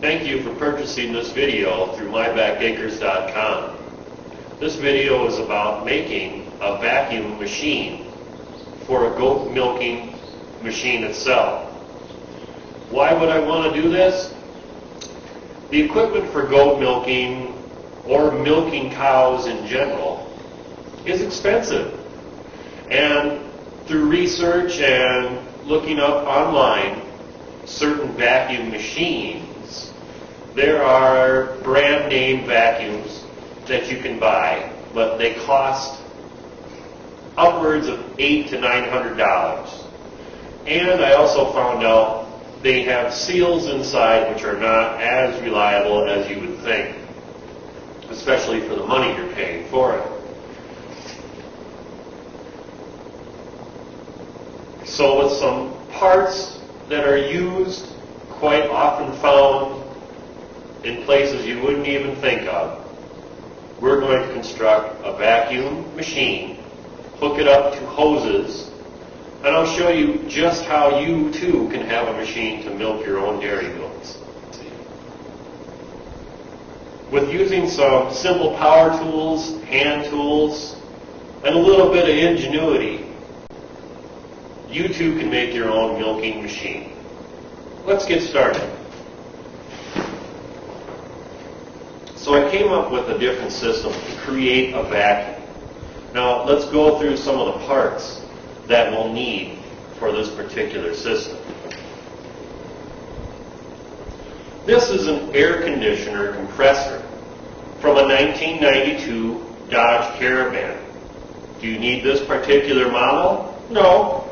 Thank you for purchasing this video through mybackacres.com. This video is about making a vacuum machine for a goat milking machine itself. Why would I want to do this? The equipment for goat milking or milking cows in general is expensive. And through research and looking up online certain vacuum machines, there are brand name vacuums that you can buy, but they cost upwards of $800 to $900. And I also found out they have seals inside which are not as reliable as you would think, especially for the money you're paying for it. So with some parts that are used, quite often found in places you wouldn't even think of, we're going to construct a vacuum machine, hook it up to hoses, and I'll show you just how you too can have a machine to milk your own dairy goats. With using some simple power tools, hand tools, and a little bit of ingenuity, you too can make your own milking machine. Let's get started. So I came up with a different system to create a vacuum. Now let's go through some of the parts that we'll need for this particular system. This is an air conditioner compressor from a 1992 Dodge Caravan. Do you need this particular model? No.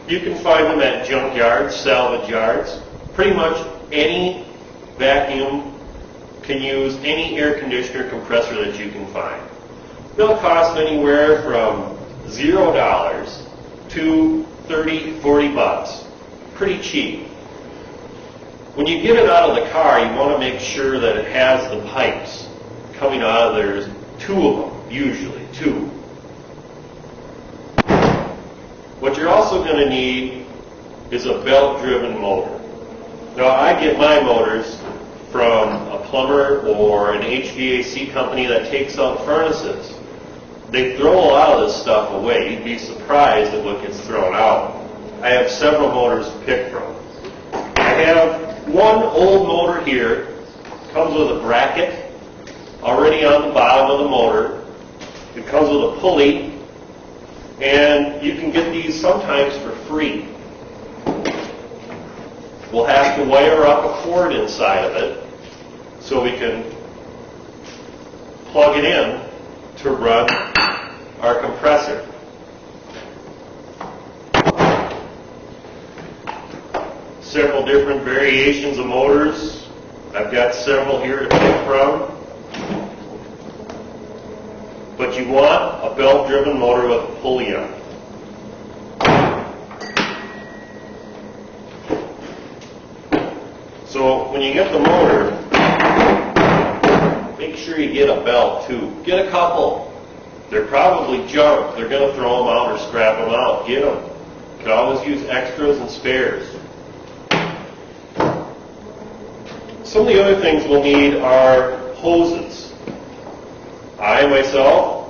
You can find them at junkyards, salvage yards. Pretty much any vacuum can use any air conditioner compressor that you can find. They'll cost anywhere from $0 to $30, $40. Pretty cheap. When you get it out of the car, you want to make sure that it has the pipes coming out of there. There's two of them, usually, two. What you're also going to need is a belt-driven motor. Now, I get my motors from a plumber or an HVAC company that takes out furnaces. They throw a lot of this stuff away. You'd be surprised at what gets thrown out. I have several motors to pick from. I have one old motor here. Comes with a bracket already on the bottom of the motor. It comes with a pulley. And you can get these sometimes for free. We'll have to wire up a cord inside of it so we can plug it in to run our compressor. Several different variations of motors. I've got several here to pick from. But you want a belt-driven motor with a pulley on it. So when you get the motor, make sure you get a belt too. Get a couple. They're probably junk. They're going to throw them out or scrap them out. Get them. You can always use extras and spares. Some of the other things we'll need are hoses. I, myself,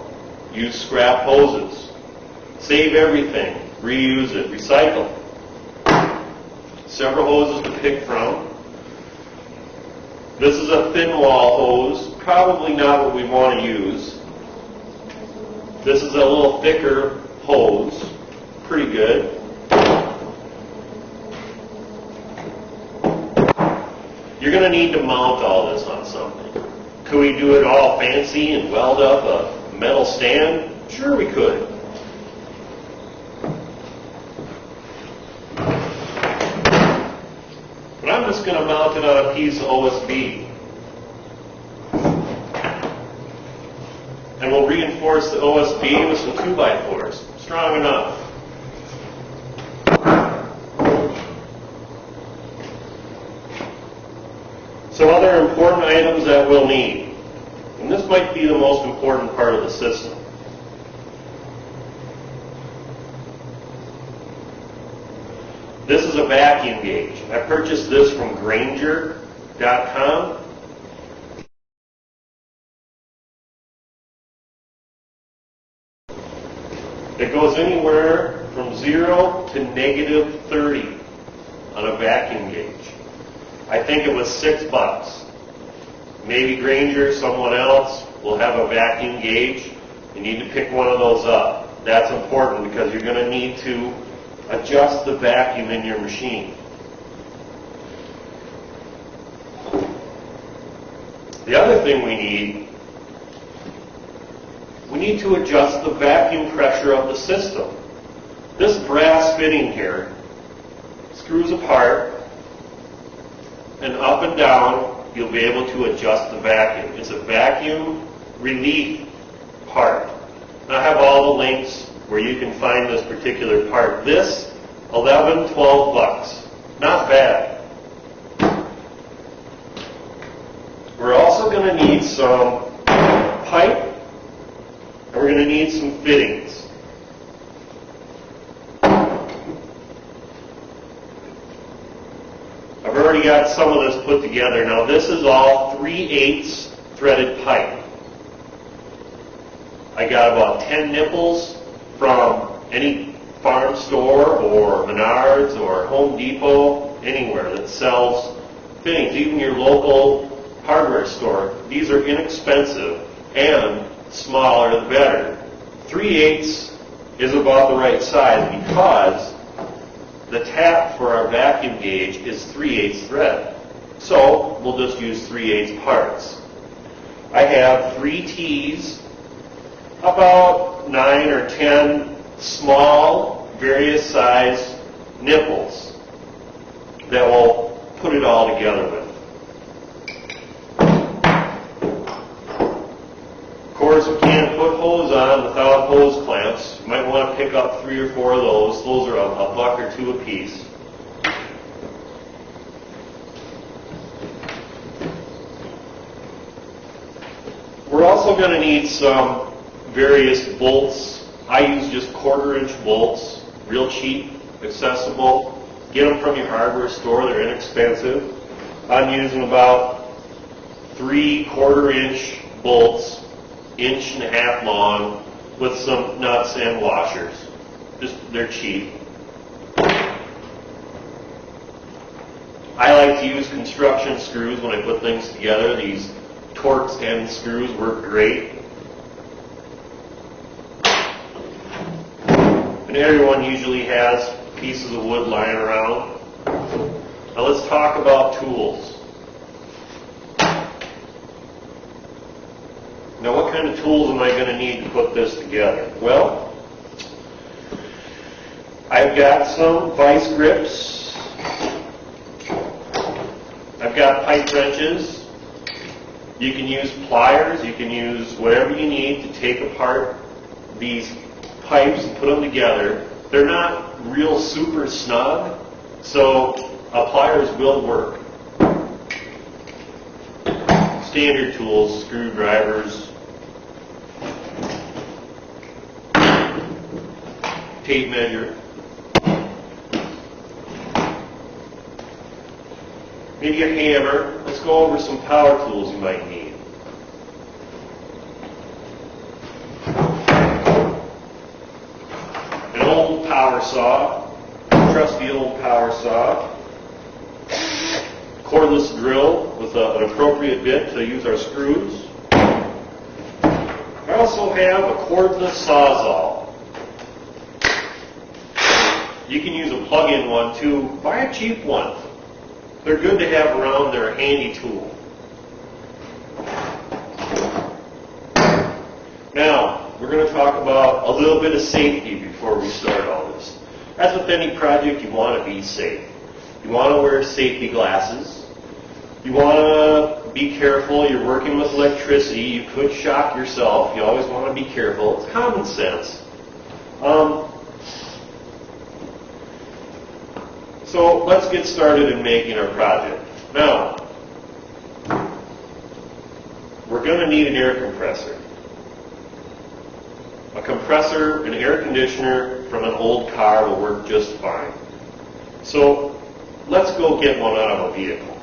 use scrap hoses. Save everything. Reuse it. Recycle. Several hoses to pick from. This is a thin wall hose. Probably not what we want to use. This is a little thicker hose. Pretty good. You're going to need to mount all this on something. Could we do it all fancy and weld up a metal stand? Sure we could. But I'm just going to mount it on a piece of OSB. And we'll reinforce the OSB with some 2x4s. Strong enough. Some other important items that we'll need. And this might be the most important part of the system. This is a vacuum gauge. I purchased this from Grainger. mybackacres.com. It goes anywhere from 0 to negative 30 on a vacuum gauge. I think it was $6. Maybe Grainger, someone else, will have a vacuum gauge. You need to pick one of those up. That's important because you're going to need to adjust the vacuum in your machine. The other thing we need to adjust the vacuum pressure of the system. This brass fitting here screws apart, and up and down you'll be able to adjust the vacuum. It's a vacuum relief part. And I have all the links where you can find this particular part. This, $11, $12. Not bad. We're also going to need some pipe, and we're going to need some fittings. I've already got some of this put together. Now this is all 3/8 threaded pipe. I got about 10 nipples from any farm store or Menards or Home Depot, anywhere that sells fittings, even your local hardware store. These are inexpensive, and smaller the better. 3/8 is about the right size because the tap for our vacuum gauge is 3/8 thread. So we'll just use 3/8 parts. I have 3 T's, about 9 or 10 small, various size nipples that we'll put it all together with. Of course, we can't put hose on without hose clamps. You might want to pick up 3 or 4 of those. Those are a buck or $2 a piece. We're also going to need some various bolts. I use just 1/4-inch bolts, real cheap, accessible. Get them from your hardware store, they're inexpensive. I'm using about 3 1/4-inch bolts, 1.5 inches long, with some nuts and washers. They're cheap. I like to use construction screws when I put things together. These Torx end screws work great. And everyone usually has pieces of wood lying around. Now let's talk about tools. Now what kind of tools am I going to need to put this together? Well, I've got some vice grips. I've got pipe wrenches. You can use pliers. You can use whatever you need to take apart these pipes and put them together. They're not real super snug, so pliers will work. Standard tools, screwdrivers, tape measure, maybe a hammer. Let's go over some power tools you might need. An old power saw, trusty old power saw, cordless drill with an appropriate bit to use our screws. I also have a cordless Sawzall. You can use a plug-in one too. Buy a cheap one. They're good to have around. They're a handy tool. Now, we're going to talk about a little bit of safety before we start all this. As with any project, you want to be safe. You want to wear safety glasses. You want to be careful. You're working with electricity. You could shock yourself. You always want to be careful. It's common sense. So let's get started in making our project. Now, we're going to need an air compressor. A compressor, an air conditioner from an old car will work just fine. So let's go get one out of a vehicle.